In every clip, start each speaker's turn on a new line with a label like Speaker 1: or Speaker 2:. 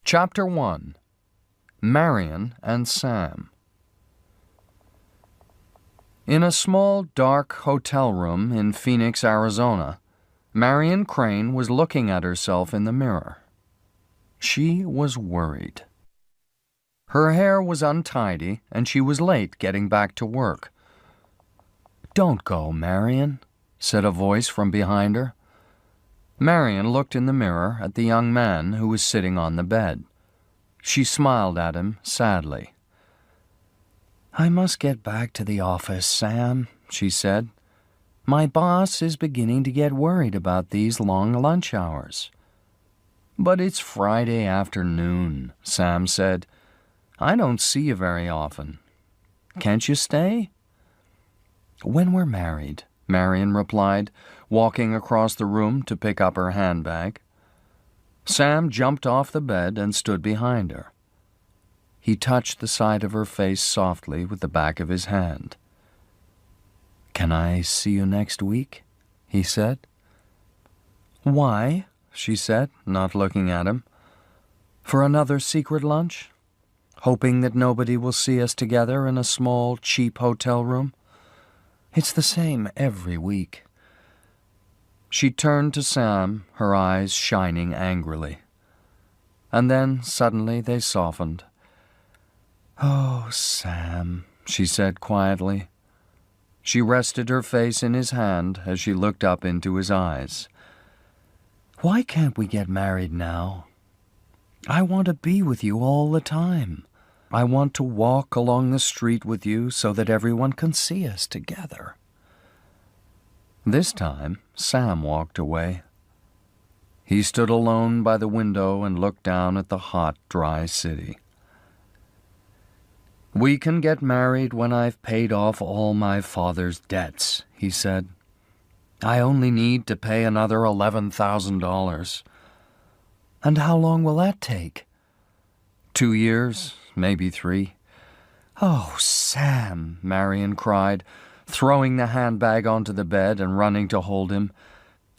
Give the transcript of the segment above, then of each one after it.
Speaker 1: Chapter 1. Marion and Sam. In a small, dark hotel room in Phoenix, Arizona, Marion Crane was looking at herself in the mirror. She was worried. Her hair was untidy, and she was late getting back to work. "Don't go, Marion," said a voice from behind her. Marion looked in the mirror at the young man who was sitting on the bed. She smiled at him sadly. "I must get back to the office, Sam," she said. "My boss is beginning to get worried about these long lunch hours." "But it's Friday afternoon," Sam said. "I don't see you very often. Can't you stay?" "When we're married," Marion replied, walking across the room to pick up her handbag. Sam jumped off the bed and stood behind her. He touched the side of her face softly with the back of his hand. "Can I see you next week?" he said. "Why?" she said, not looking at him. "For another secret lunch? Hoping that nobody will see us together in a small, cheap hotel room? It's the same every week." She turned to Sam, her eyes shining angrily. And then, suddenly, they softened. "Oh, Sam," she said quietly. She rested her face in his hand as she looked up into his eyes. "Why can't we get married now? I want to be with you all the time. I want to walk along the street with you so that everyone can see us together." This time, Sam walked away. He stood alone by the window and looked down at the hot, dry city. "We can get married when I've paid off all my father's debts," he said. "I only need to pay another $11,000. "And how long will that take?" 2 years, maybe 3. "Oh, Sam," Marion cried, throwing the handbag onto the bed and running to hold him.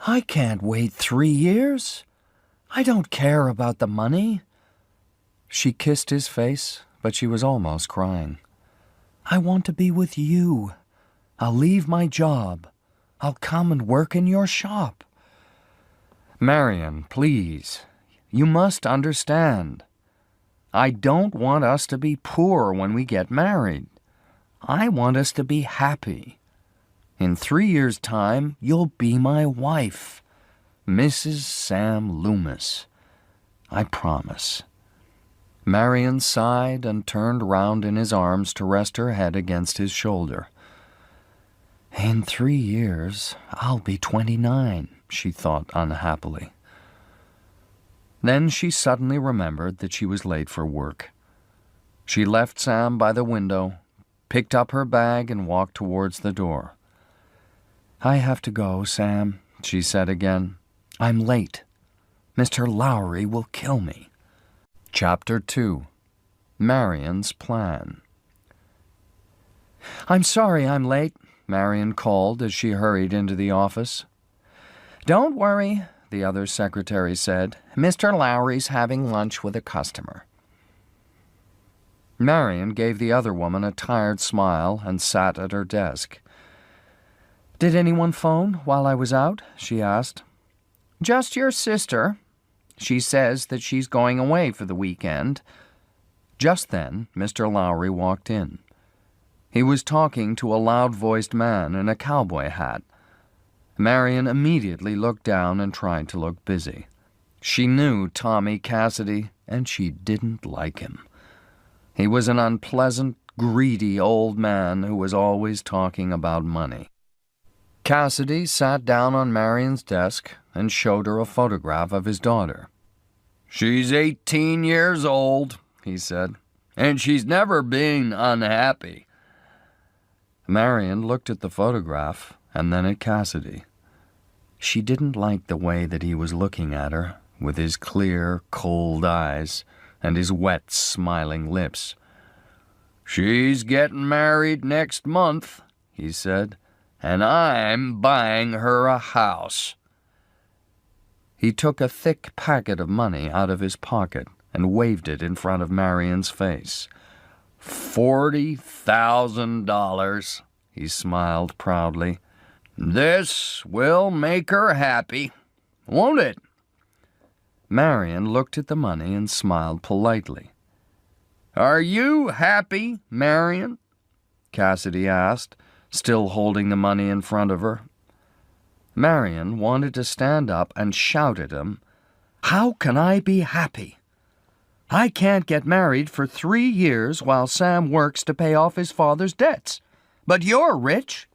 Speaker 1: "I can't wait 3 years. I don't care about the money." She kissed his face, but she was almost crying. "I want to be with you. I'll leave my job. I'll come and work in your shop." "Marion, please. You must understand. I don't want us to be poor when we get married. I want us to be happy. In 3 years' time, you'll be my wife, Mrs. Sam Loomis. I promise." Marion sighed and turned round in his arms to rest her head against his shoulder. "In 3 years, I'll be 29, she thought unhappily. Then she suddenly remembered that she was late for work. She left Sam by the window, picked up her bag, and walked towards the door. "I have to go, Sam," she said again. "I'm late. Mr. Lowry will kill me." Chapter 2. Marion's Plan. "I'm sorry I'm late," Marion called as she hurried into the office. "Don't worry," the other secretary said. "Mr. Lowry's having lunch with a customer." Marion gave the other woman a tired smile and sat at her desk. "Did anyone phone while I was out?" she asked. "Just your sister. She says that she's going away for the weekend." Just then, Mr. Lowry walked in. He was talking to a loud-voiced man in a cowboy hat. Marion immediately looked down and tried to look busy. She knew Tommy Cassidy, and she didn't like him. He was an unpleasant, greedy old man who was always talking about money. Cassidy sat down on Marion's desk and showed her a photograph of his daughter. "She's 18 years old," he said, "and she's never been unhappy." Marion looked at the photograph and then at Cassidy. She didn't like the way that he was looking at her, with his clear, cold eyes and his wet, smiling lips. "She's getting married next month," he said, "and I'm buying her a house." He took a thick packet of money out of his pocket and waved it in front of Marion's face. $40,000, he smiled proudly. This will make her happy, won't it? Marion looked at the money and smiled politely. Are you happy, Marion? Cassidy asked, still holding the money in front of her. Marion wanted to stand up and shout at him, How can I be happy? I can't get married for 3 years while Sam works to pay off his father's debts. But you're rich.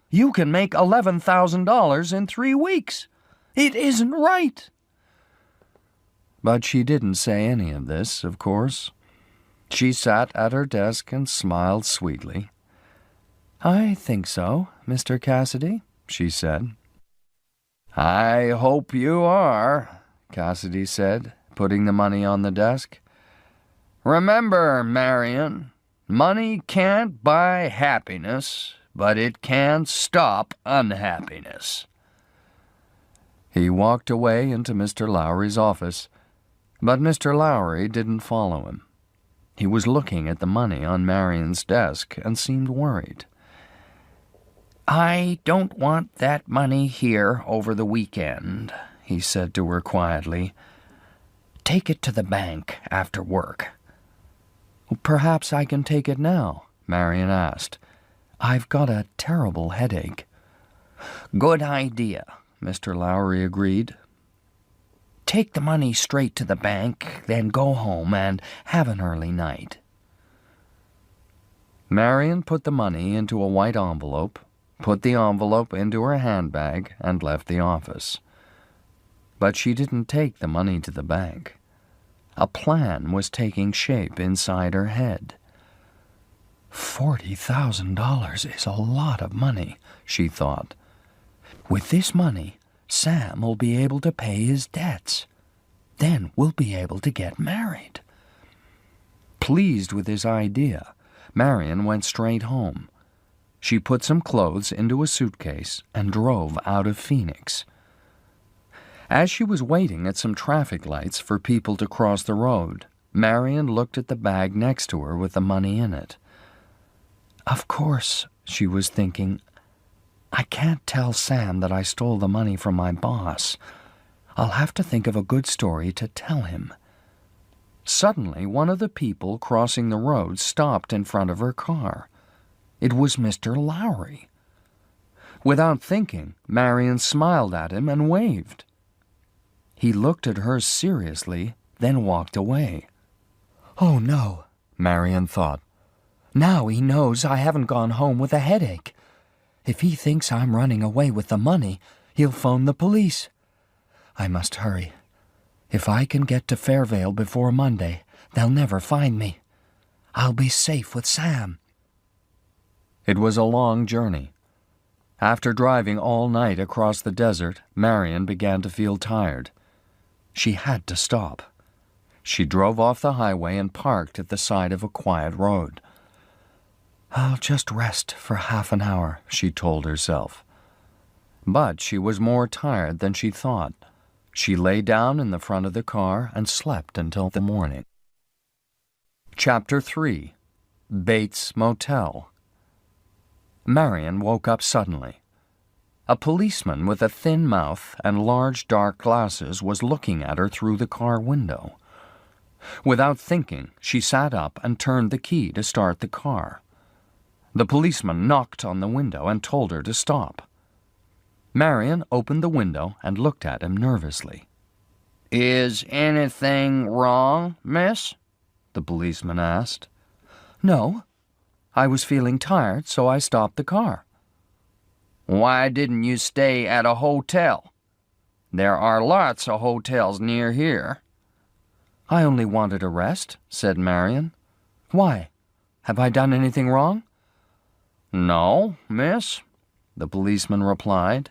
Speaker 1: You can make $11,000 in 3 weeks. It isn't right. But she didn't say any of this, of course. She sat at her desk and smiled sweetly. I think so, Mr. Cassidy, she said. I hope you are, Cassidy said, putting the money on the desk. Remember, Marion, money can't buy happiness, but it can stop unhappiness. He walked away into Mr. Lowry's office, but Mr. Lowry didn't follow him. He was looking at the money on Marion's desk and seemed worried. I don't want that money here over the weekend, he said to her quietly. Take it to the bank after work. Perhaps I can take it now, Marion asked. I've got a terrible headache. Good idea, Mr. Lowry agreed. Take the money straight to the bank, then go home and have an early night. Marion put the money into a white envelope, put the envelope into her handbag, and left the office. But she didn't take the money to the bank. A plan was taking shape inside her head. $40,000 is a lot of money, she thought. With this money, Sam will be able to pay his debts. Then we'll be able to get married. Pleased with his idea, Marion went straight home. She put some clothes into a suitcase and drove out of Phoenix. As she was waiting at some traffic lights for people to cross the road, Marion looked at the bag next to her with the money in it. Of course, she was thinking, I can't tell Sam that I stole the money from my boss. I'll have to think of a good story to tell him. Suddenly, one of the people crossing the road stopped in front of her car. It was Mr. Lowry. Without thinking, Marion smiled at him and waved. He looked at her seriously, then walked away. Oh no, Marion thought. Now he knows I haven't gone home with a headache. If he thinks I'm running away with the money, he'll phone the police. I must hurry. If I can get to Fairvale before Monday, they'll never find me. I'll be safe with Sam. It was a long journey. After driving all night across the desert, Marion began to feel tired. She had to stop. She drove off the highway and parked at the side of a quiet road. I'll just rest for half an hour, she told herself. But she was more tired than she thought. She lay down in the front of the car and slept until the morning. Chapter 3. Bates Motel. Marion woke up suddenly. A policeman with a thin mouth and large dark glasses was looking at her through the car window. Without thinking, she sat up and turned the key to start the car. The policeman knocked on the window and told her to stop. Marion opened the window and looked at him nervously. Is anything wrong, miss? The policeman asked. No. I was feeling tired, so I stopped the car. Why didn't you stay at a hotel? There are lots of hotels near here. I only wanted a rest, said Marion. Why? Have I done anything wrong? No, miss, the policeman replied,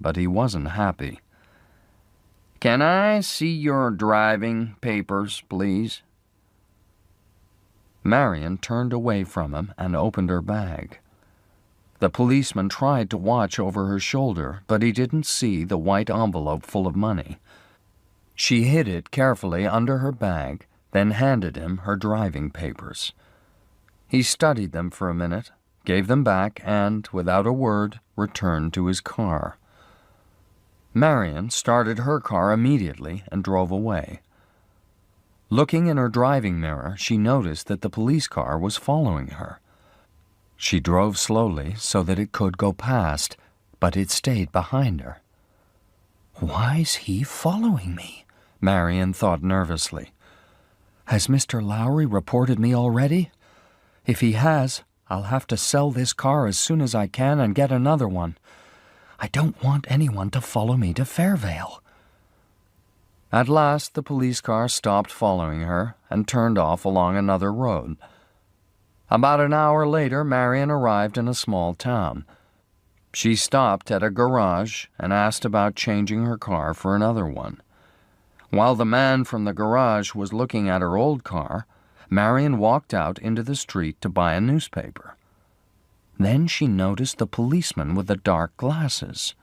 Speaker 1: but he wasn't happy. Can I see your driving papers, please? Marion turned away from him and opened her bag. The policeman tried to watch over her shoulder, but he didn't see the white envelope full of money. She hid it carefully under her bag, then handed him her driving papers. He studied them for a minute, gave them back, and, without a word, returned to his car. Marion started her car immediately and drove away. Looking in her driving mirror, she noticed that the police car was following her. She drove slowly so that it could go past, but it stayed behind her. "Why's he following me?" Marion thought nervously. "Has Mr. Lowry reported me already? If he has, I'll have to sell this car as soon as I can and get another one. I don't want anyone to follow me to Fairvale." At last the police car stopped following her and turned off along another road. About an hour later, Marion arrived in a small town. She stopped at a garage and asked about changing her car for another one. While the man from the garage was looking at her old car, Marion walked out into the street to buy a newspaper. Then she noticed the policeman with the dark glasses.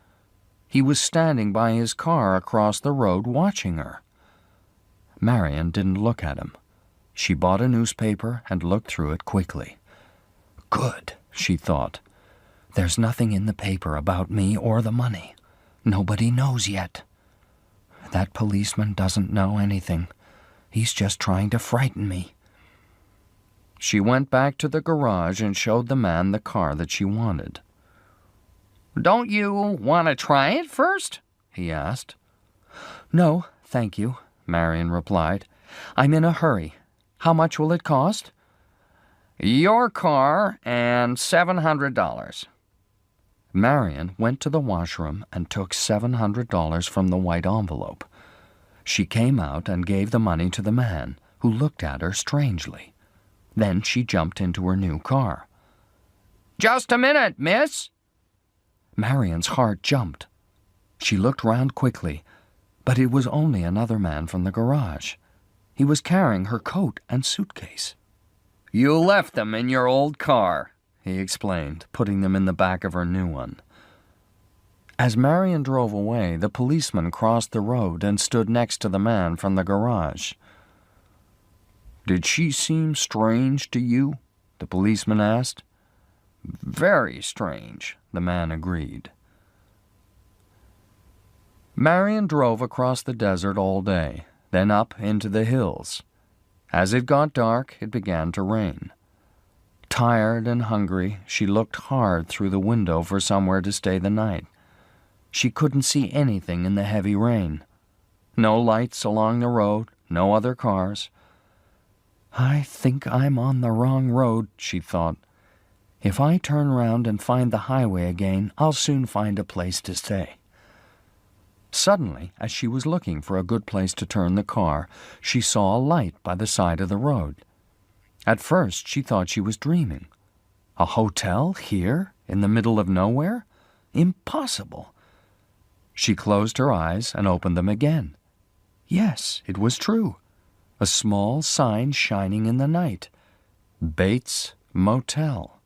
Speaker 1: He was standing by his car across the road watching her. Marion didn't look at him. She bought a newspaper and looked through it quickly. "Good," she thought. "There's nothing in the paper about me or the money. Nobody knows yet. That policeman doesn't know anything. He's just trying to frighten me." She went back to the garage and showed the man the car that she wanted. "Don't you want to try it first?" he asked. "No, thank you," Marion replied. "I'm in a hurry. How much will it cost?" "Your car and $700. Marion went to the washroom and took $700 from the white envelope. She came out and gave the money to the man, who looked at her strangely. Then she jumped into her new car. "Just a minute, miss!" Marion's heart jumped. She looked round quickly, but it was only another man from the garage. He was carrying her coat and suitcase. "You left them in your old car," he explained, putting them in the back of her new one. As Marion drove away, the policeman crossed the road and stood next to the man from the garage. "Did she seem strange to you?" the policeman asked. "Very strange," the man agreed. Marion drove across the desert all day, then up into the hills. As it got dark, it began to rain. Tired and hungry, she looked hard through the window for somewhere to stay the night. She couldn't see anything in the heavy rain. No lights along the road, no other cars. "I think I'm on the wrong road," she thought. "If I turn round and find the highway again, I'll soon find a place to stay." Suddenly, as she was looking for a good place to turn the car, she saw a light by the side of the road. At first, she thought she was dreaming. A hotel here, in the middle of nowhere? Impossible! She closed her eyes and opened them again. Yes, it was true. A small sign shining in the night. Bates Motel.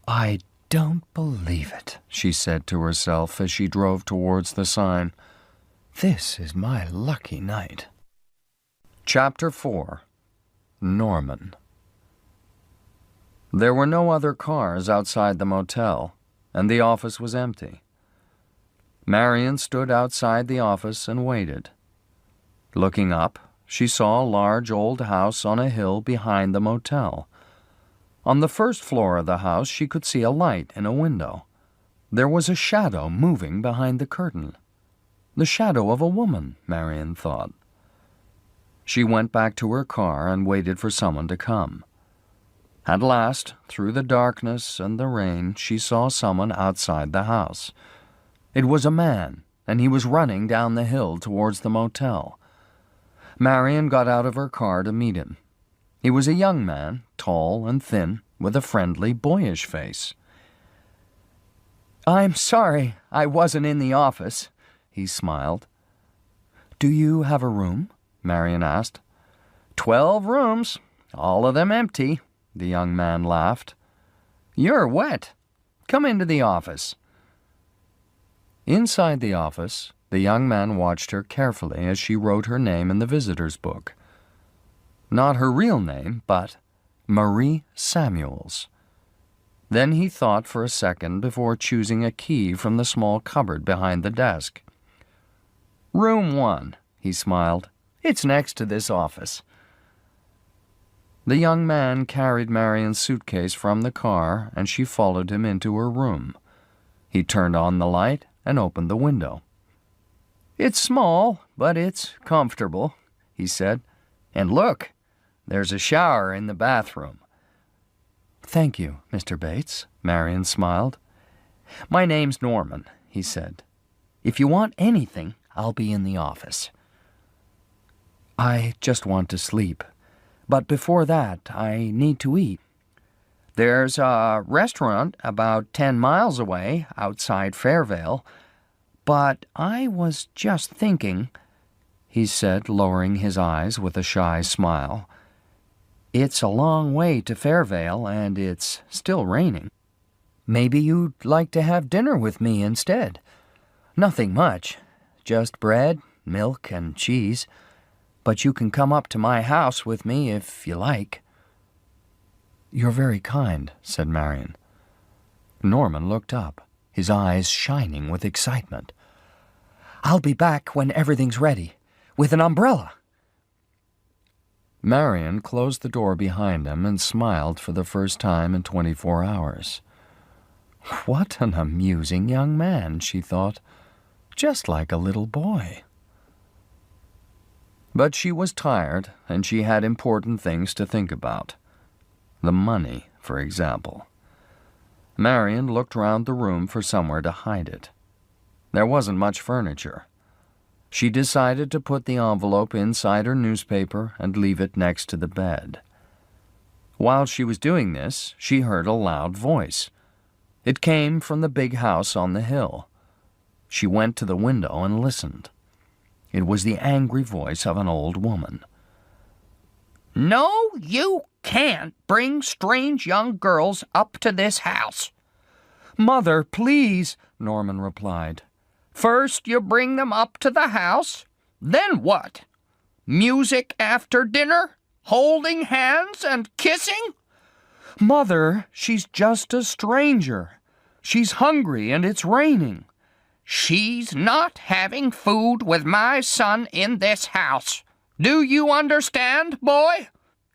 Speaker 1: "I don't believe it," she said to herself as she drove towards the sign. "This is my lucky night." Chapter 4. Norman. There were no other cars outside the motel, and the office was empty. Marion stood outside the office and waited. Looking up, she saw a large old house on a hill behind the motel. On the first floor of the house, she could see a light in a window. There was a shadow moving behind the curtain. The shadow of a woman, Marion thought. She went back to her car and waited for someone to come. At last, through the darkness and the rain, she saw someone outside the house. It was a man, and he was running down the hill towards the motel. Marion got out of her car to meet him. He was a young man, tall and thin, with a friendly, boyish face. "I'm sorry I wasn't in the office," he smiled. "Do you have a room?" Marion asked. 12 rooms, all of them empty," the young man laughed. "You're wet. Come into the office." Inside the office, the young man watched her carefully as she wrote her name in the visitor's book. Not her real name, but Marie Samuels. Then he thought for a second before choosing a key from the small cupboard behind the desk. "Room 1, he smiled. "It's next to this office." The young man carried Marion's suitcase from the car, and she followed him into her room. He turned on the light and opened the window. "It's small, but it's comfortable," he said. "And look, there's a shower in the bathroom." "Thank you, Mr. Bates," Marion smiled. "My name's Norman," he said. "If you want anything, I'll be in the office." "I just want to sleep. But before that, I need to eat." "There's a restaurant about 10 miles away, outside Fairvale. But I was just thinking," he said, lowering his eyes with a shy smile. "It's a long way to Fairvale, and it's still raining. Maybe you'd like to have dinner with me instead. Nothing much, just bread, milk, and cheese. But you can come up to my house with me if you like." "You're very kind," said Marion. Norman looked up, his eyes shining with excitement. "I'll be back when everything's ready, with an umbrella." Marion closed the door behind him and smiled for the first time in 24 hours. What an amusing young man, she thought, just like a little boy. But she was tired, and she had important things to think about. The money, for example. Marion looked round the room for somewhere to hide it. There wasn't much furniture. She decided to put the envelope inside her newspaper and leave it next to the bed. While she was doing this, she heard a loud voice. It came from the big house on the hill. She went to the window and listened. It was the angry voice of an old woman.
Speaker 2: "No, you can't bring strange young girls up to this house."
Speaker 1: "Mother, please," Norman replied.
Speaker 2: "First you bring them up to the house, then what? Music after dinner? Holding hands and kissing?"
Speaker 1: "Mother, she's just a stranger. She's hungry and it's raining."
Speaker 2: "She's not having food with my son in this house. Do you understand, boy?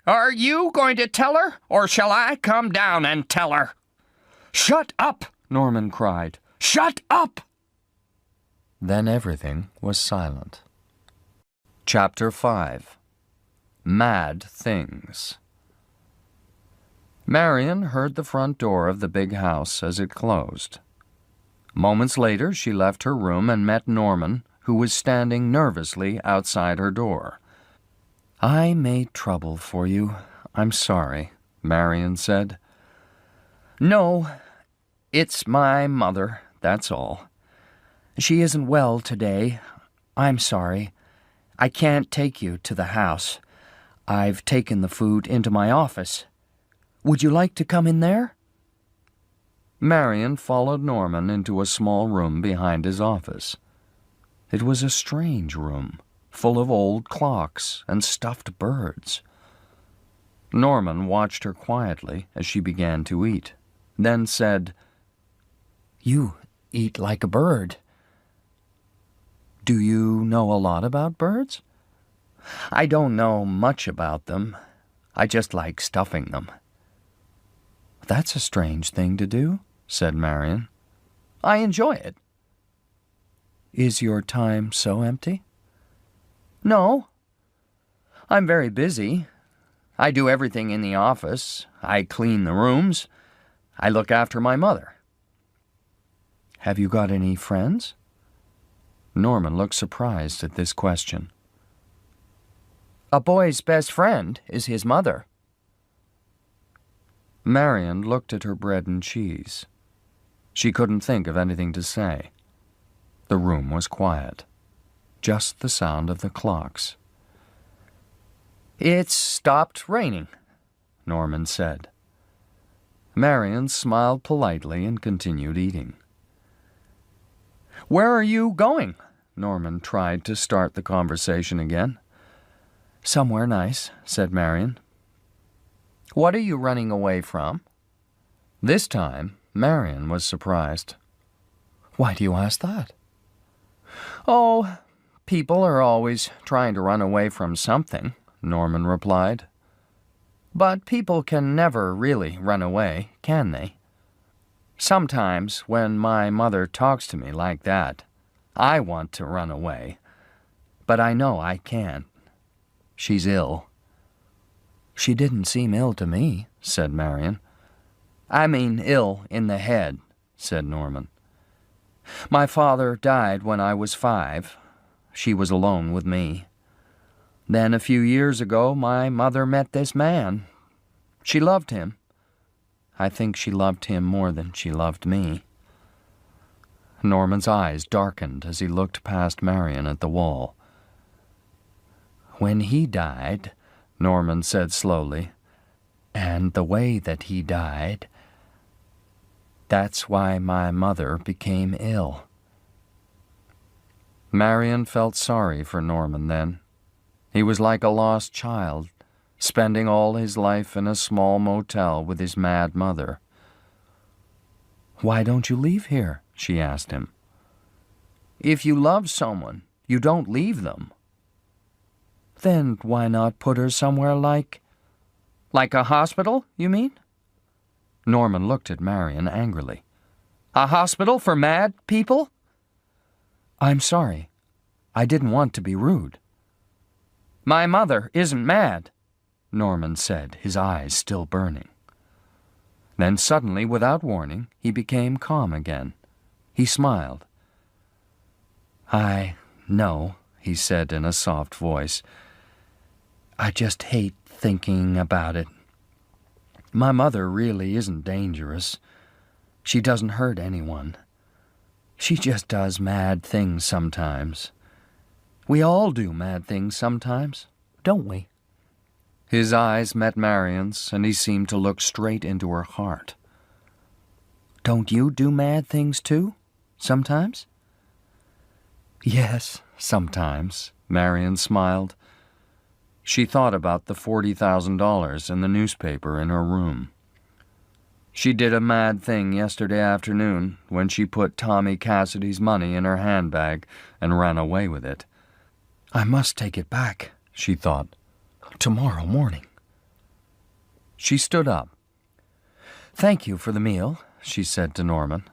Speaker 2: Are you going to tell her, or shall I come down and tell her?"
Speaker 1: "Shut up!" Norman cried. "Shut up!" Then everything was silent. Chapter 5. Mad Things. Marion heard the front door of the big house as it closed. Moments later, she left her room and met Norman, who was standing nervously outside her door. "I made trouble for you. I'm sorry," Marion said.
Speaker 2: "No, it's my mother, that's all. She isn't well today. I'm sorry. I can't take you to the house. I've taken the food into my office. Would you like to come in there?"
Speaker 1: Marion followed Norman into a small room behind his office. It was a strange room, full of old clocks and stuffed birds. Norman watched her quietly as she began to eat, then said,
Speaker 2: "You eat like a bird."
Speaker 1: "Do you know a lot about birds?"
Speaker 2: "I don't know much about them. I just like stuffing them."
Speaker 1: "That's a strange thing to do," said Marion.
Speaker 2: "I enjoy it."
Speaker 1: "Is your time so empty?"
Speaker 2: "No. I'm very busy. I do everything in the office. I clean the rooms. I look after my mother."
Speaker 1: "Have you got any friends?" Norman looked surprised at this question.
Speaker 2: "A boy's best friend is his mother."
Speaker 1: Marion looked at her bread and cheese. She couldn't think of anything to say. The room was quiet, just the sound of the clocks.
Speaker 2: "It's stopped raining," Norman said.
Speaker 1: Marion smiled politely and continued eating.
Speaker 2: "Where are you going?"
Speaker 1: Norman tried to start the conversation again.
Speaker 2: "Somewhere nice," said Marion. "What are you running away from?" This time, Marion was surprised. "Why do you ask that?" "Oh, people are always trying to run away from something," Norman replied. "But people can never really run away, can they? Sometimes, when my mother talks to me like that, I want to run away. But I know I can't. She's ill." "She didn't seem ill to me," said Marion. "I mean ill in the head," said Norman. "My father died when I was 5. She was alone with me. Then a few years ago my mother met this man. She loved him. I think she loved him more than she loved me." Norman's eyes darkened as he looked past Marion at the wall. "When he died," Norman said slowly, "and the way that he died, that's why my mother became ill." Marion felt sorry for Norman then. He was like a lost child, spending all his life in a small motel with his mad mother. "Why don't you leave here?" she asked him. "If you love someone, you don't leave them." "Then why not put her somewhere like a hospital, you mean?" Norman looked at Marion angrily. "A hospital for mad people?" "I'm sorry. I didn't want to be rude." "My mother isn't mad," Norman said, his eyes still burning. Then suddenly, without warning, he became calm again. He smiled. "I know," he said in a soft voice. "I just hate thinking about it. My mother really isn't dangerous. She doesn't hurt anyone. She just does mad things sometimes. We all do mad things sometimes, don't we?" His eyes met Marion's, and he seemed to look straight into her heart. "Don't you do mad things too, sometimes?" "Yes, sometimes," Marion smiled. She thought about the $40,000 in the newspaper in her room. She did a mad thing yesterday afternoon when she put Tommy Cassidy's money in her handbag and ran away with it. "I must take it back," she thought, "tomorrow morning." She stood up. "Thank you for the meal," she said to Norman.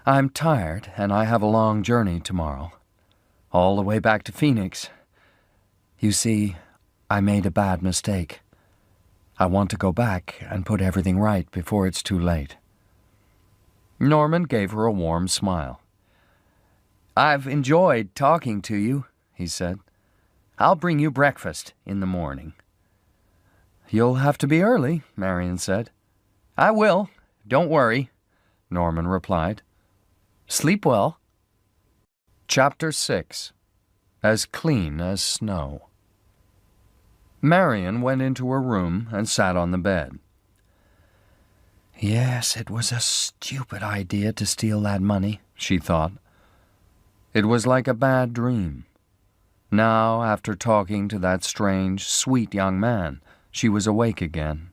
Speaker 2: "I'm tired, and I have a long journey tomorrow, all the way back to Phoenix. You see, I made a bad mistake. I want to go back and put everything right before it's too late." Norman gave her a warm smile. "I've enjoyed talking to you," he said. "I'll bring you breakfast in the morning." "You'll have to be early," Marion said. "I will. Don't worry," Norman replied. "Sleep well." Chapter 6. As Clean as Snow. Marion went into her room and sat on the bed. "Yes, it was a stupid idea to steal that money," she thought. It was like a bad dream. Now, after talking to that strange, sweet young man, she was awake again.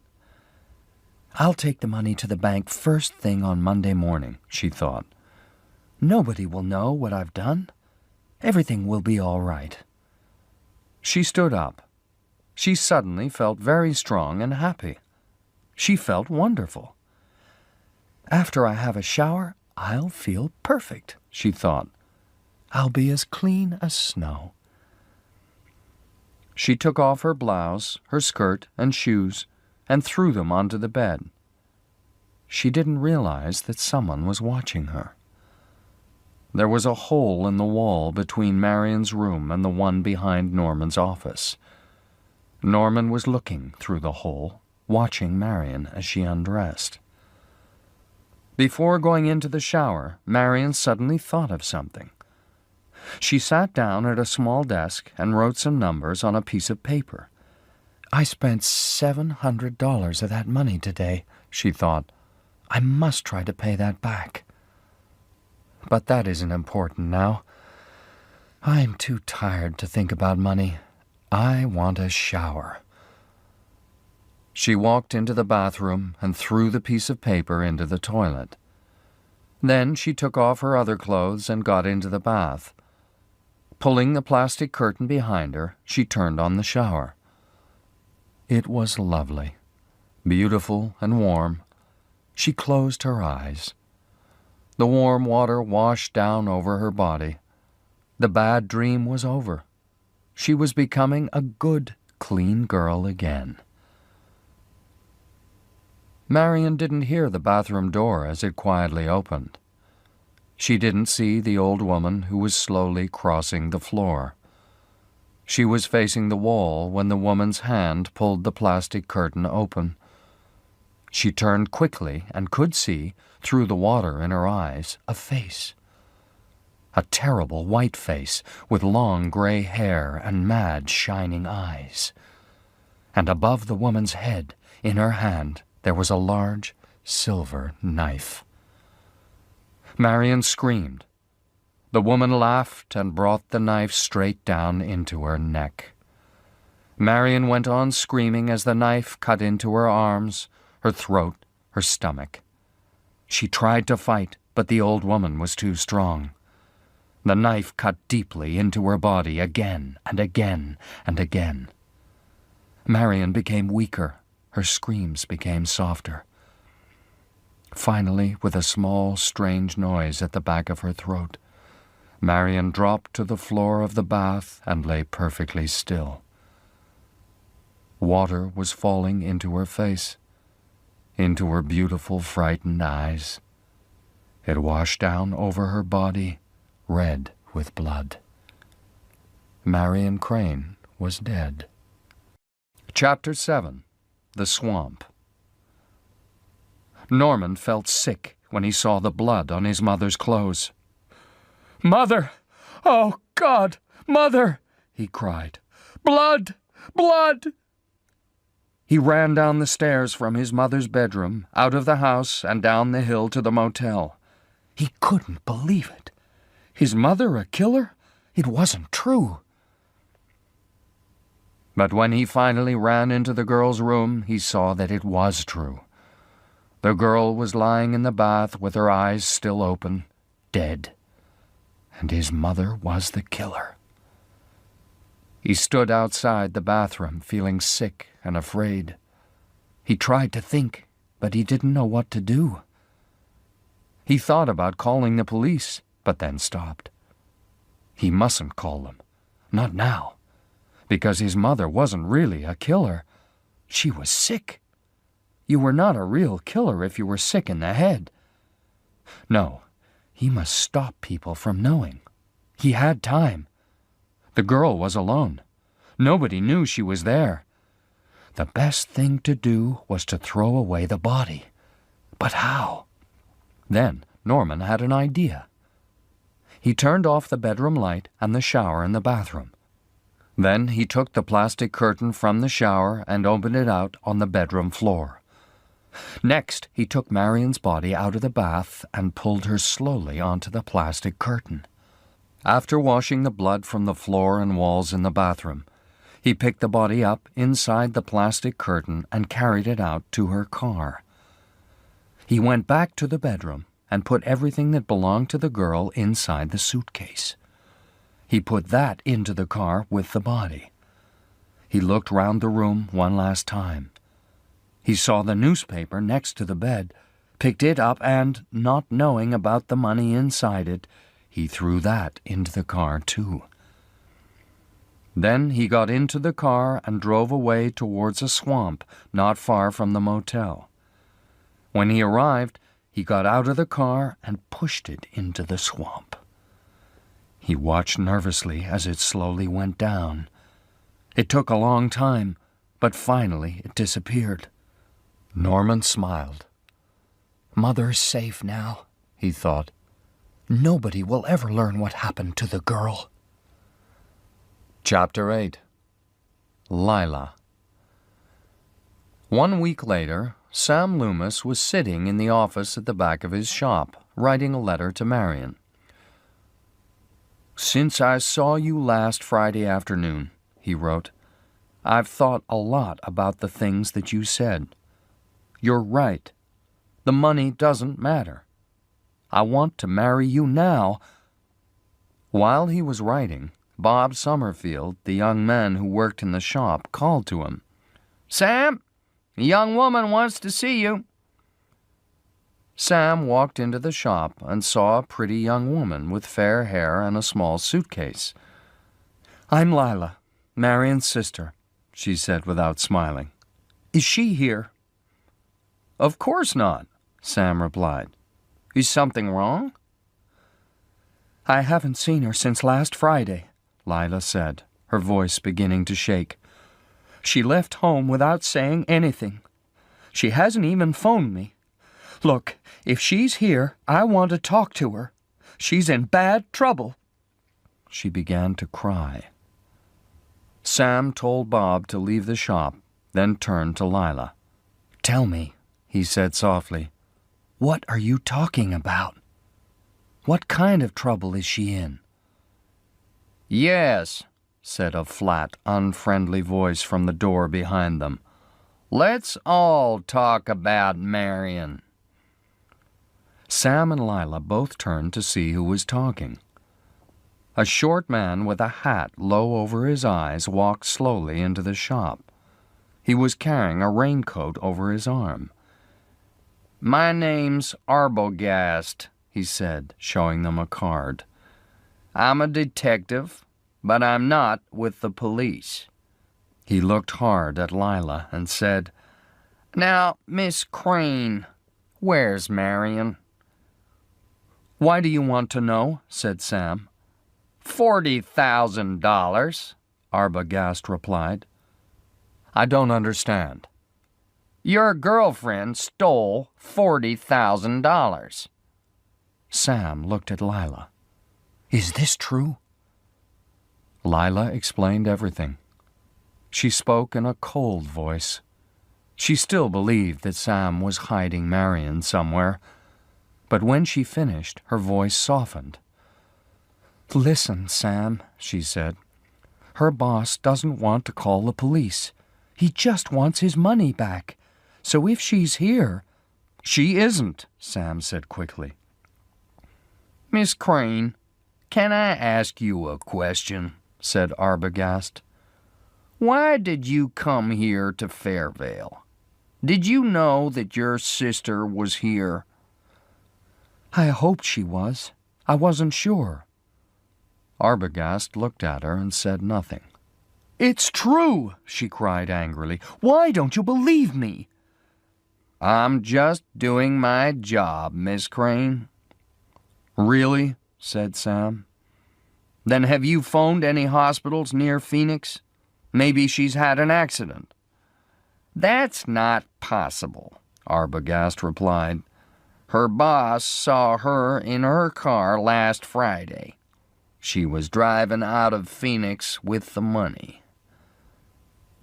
Speaker 2: "I'll take the money to the bank first thing on Monday morning," she thought. "Nobody will know what I've done. Everything will be all right." She stood up. She suddenly felt very strong and happy. She felt wonderful. "After I have a shower, I'll feel perfect," she thought. "I'll be as clean as snow." She took off her blouse, her skirt, and shoes, and threw them onto the bed. She didn't realize that someone was watching her. There was a hole in the wall between Marion's room and the one behind Norman's office. Norman was looking through the hole, watching Marion as she undressed. Before going into the shower, Marion suddenly thought of something. She sat down at a small desk and wrote some numbers on a piece of paper. "I spent $700 of that money today," she thought. "I must try to pay that back. But that isn't important now. I'm too tired to think about money.
Speaker 1: I want a shower. She walked into the bathroom and threw the piece of paper into the toilet. Then she took off her other clothes and got into the bath. Pulling the plastic curtain behind her, she turned on the shower. It was lovely, beautiful and warm. She closed her eyes. The warm water washed down over her body. The bad dream was over. She was becoming a good, clean girl again. Marion didn't hear the bathroom door as it quietly opened. She didn't see the old woman who was slowly crossing the floor. She was facing the wall when the woman's hand pulled the plastic curtain open. She turned quickly and could see, through the water in her eyes, a face. A terrible white face with long gray hair and mad shining eyes. And above the woman's head, in her hand, there was a large silver knife. Marion screamed. The woman laughed and brought the knife straight down into her neck. Marion went on screaming as the knife cut into her arms, her throat, her stomach. She tried to fight, but the old woman was too strong. The knife cut deeply into her body again and again and again. Marion became weaker. Her screams became softer. Finally, with a small, strange noise at the back of her throat, Marion dropped to the floor of the bath and lay perfectly still. Water was falling into her face, into her beautiful, frightened eyes. It washed down over her body, red with blood. Marion Crane was dead. Chapter 7. The Swamp. Norman felt sick when he saw the blood on his mother's clothes. "Mother! Oh, God! Mother!" he cried. "Blood! Blood!" He ran down the stairs from his mother's bedroom, out of the house, and down the hill to the motel. He couldn't believe it. His mother a killer? It wasn't true. But when he finally ran into the girl's room, he saw that it was true. The girl was lying in the bath with her eyes still open, dead. And his mother was the killer. He stood outside the bathroom, feeling sick and afraid. He tried to think, but he didn't know what to do. He thought about calling the police, but then stopped. He mustn't call them. Not now. Because his mother wasn't really a killer. She was sick. You were not a real killer if you were sick in the head. No, he must stop people from knowing. He had time. The girl was alone. Nobody knew she was there. The best thing to do was to throw away the body. But how? Then Norman had an idea. He turned off the bedroom light and the shower in the bathroom. Then he took the plastic curtain from the shower and opened it out on the bedroom floor. Next, he took Marion's body out of the bath and pulled her slowly onto the plastic curtain. After washing the blood from the floor and walls in the bathroom, he picked the body up inside the plastic curtain and carried it out to her car. He went back to the bedroom and put everything that belonged to the girl inside the suitcase. He put that into the car with the body. He looked round the room one last time. He saw the newspaper next to the bed, picked it up and, not knowing about the money inside it, he threw that into the car too. Then he got into the car and drove away towards a swamp not far from the motel. When he arrived, he got out of the car and pushed it into the swamp. He watched nervously as it slowly went down. It took a long time, but finally it disappeared. Norman smiled. "Mother's safe now," he thought. "Nobody will ever learn what happened to the girl." Chapter 8. Lila. 1 week later, Sam Loomis was sitting in the office at the back of his shop, writing a letter to Marion. "Since I saw you last Friday afternoon," he wrote, I've thought a lot about the things that you said. You're right. The money doesn't matter. I want to marry you now." While he was writing, Bob Summerfield, the young man who worked in the shop, called to him. "Sam, a young woman wants to see you." Sam walked into the shop and saw a pretty young woman with fair hair and a small suitcase. "I'm Lila, Marion's sister," she said without smiling. "Is she here?" "Of course not," Sam replied. "Is something wrong?" "I haven't seen her since last Friday," Lila said, her voice beginning to shake. "She left home without saying anything. She hasn't even phoned me. Look, if she's here, I want to talk to her. She's in bad trouble." She began to cry. Sam told Bob to leave the shop, then turned to Lila. "Tell me," he said softly, "what are you talking about? What kind of trouble is she in?" "Yes," said a flat, unfriendly voice from the door behind them. "Let's all talk about Marion." Sam and Lila both turned to see who was talking. A short man with a hat low over his eyes walked slowly into the shop. He was carrying a raincoat over his arm. "My name's Arbogast," he said, showing them a card. "I'm a detective, but I'm not with the police." He looked hard at Lila and said, "Now, Miss Crane, where's Marion?" "Why do you want to know?" said Sam. $40,000, Arbogast replied. "I don't understand." "Your girlfriend stole $40,000. Sam looked at Lila. "Is this true?" Lila explained everything. She spoke in a cold voice. She still believed that Sam was hiding Marion somewhere, but when she finished, her voice softened. "Listen, Sam," she said. "Her boss doesn't want to call the police. He just wants his money back. So if she's here—" "She isn't," Sam said quickly. "Miss Crane, can I ask you a question?" said Arbogast. "Why did you come here to Fairvale? Did you know that your sister was here?" "I hoped she was. I wasn't sure." Arbogast looked at her and said nothing. "It's true!" she cried angrily. "Why don't you believe me?" "I'm just doing my job, Miss Crane." "Really?" said Sam. "Then have you phoned any hospitals near Phoenix? Maybe she's had an accident." "That's not possible," Arbogast replied. "Her boss saw her in her car last Friday. She was driving out of Phoenix with the money."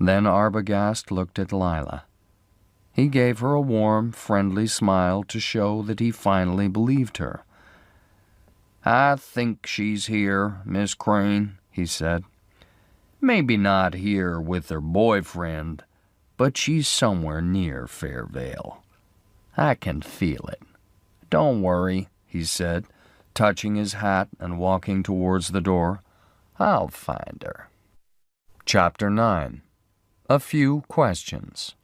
Speaker 1: Then Arbogast looked at Lila. He gave her a warm, friendly smile to show that he finally believed her. "I think she's here, Miss Crane," he said. "Maybe not here with her boyfriend, but she's somewhere near Fairvale. I can feel it. Don't worry," he said, touching his hat and walking towards the door. "I'll find her." Chapter 9. A Few Questions.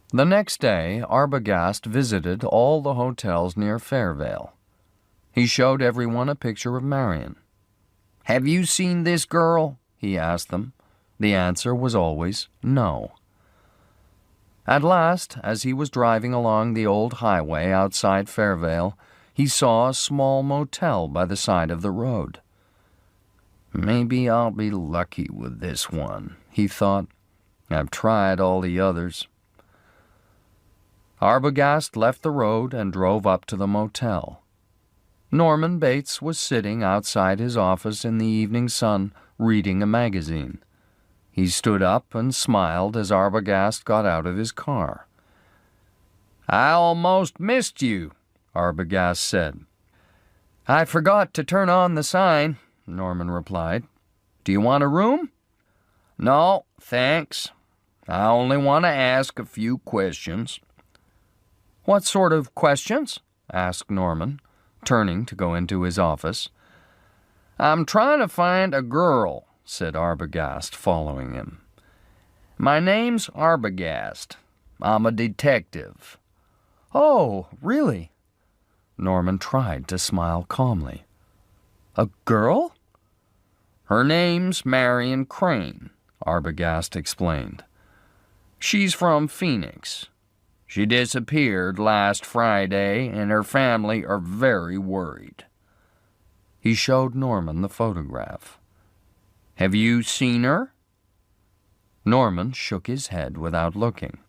Speaker 1: The next day, Arbogast visited all the hotels near Fairvale. He showed everyone a picture of Marion. "Have you seen this girl?" he asked them. The answer was always no. At last, as he was driving along the old highway outside Fairvale, he saw a small motel by the side of the road. "Maybe I'll be lucky with this one," he thought. "I've tried all the others." Arbogast left the road and drove up to the motel. Norman Bates was sitting outside his office in the evening sun, reading a magazine. He stood up and smiled as Arbogast got out of his car. "I almost missed you," Arbogast said. "I forgot to turn on the sign," Norman replied. "Do you want a room?"
Speaker 2: No, thanks. I only want to ask a few questions.
Speaker 1: What sort of questions? Asked Norman, turning to go into his office.
Speaker 2: I'm trying to find a girl, said Arbogast, following him. My name's Arbogast. I'm a detective.
Speaker 1: Oh, really? Norman tried to smile calmly. A girl?
Speaker 2: Her name's Marion Crane, Arbogast explained. She's from Phoenix. She disappeared last Friday, and her family are very worried.
Speaker 1: He showed Norman the photograph.
Speaker 2: Have you seen her?
Speaker 1: Norman shook his head without looking.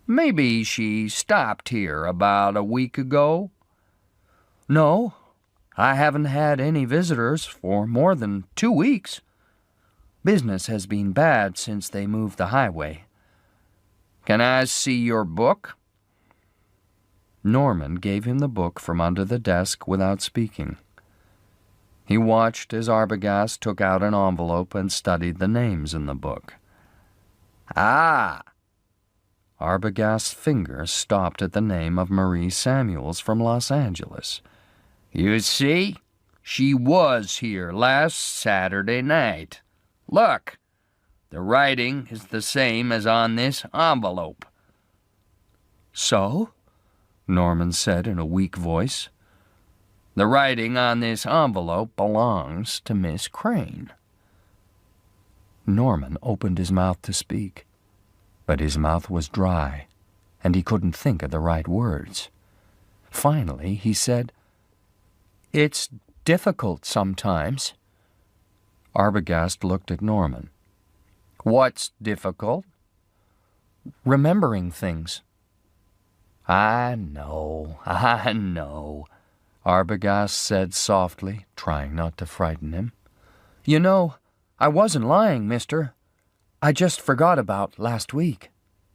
Speaker 2: Maybe she stopped here about a week ago?
Speaker 1: No, I haven't had any visitors for more than 2 weeks. Business has been bad since they moved the highway.
Speaker 2: Can I see your book?
Speaker 1: Norman gave him the book from under the desk without speaking. He watched as Arbogast took out an envelope and studied the names in the book.
Speaker 2: Ah!
Speaker 1: Arbogast's finger stopped at the name of Marie Samuels from Los Angeles.
Speaker 2: You see, she was here last Saturday night. Look, the writing is the same as on this envelope.
Speaker 1: So? Norman said in a weak voice.
Speaker 2: The writing on this envelope belongs to Miss Crane.
Speaker 1: Norman opened his mouth to speak, but his mouth was dry, and he couldn't think of the right words. Finally, he said, "It's difficult sometimes." Arbogast looked at Norman.
Speaker 2: What's difficult?
Speaker 1: Remembering things.
Speaker 2: I know,
Speaker 1: Arbogast said softly, trying not to frighten him. You know, I wasn't lying, mister. I just forgot about last week.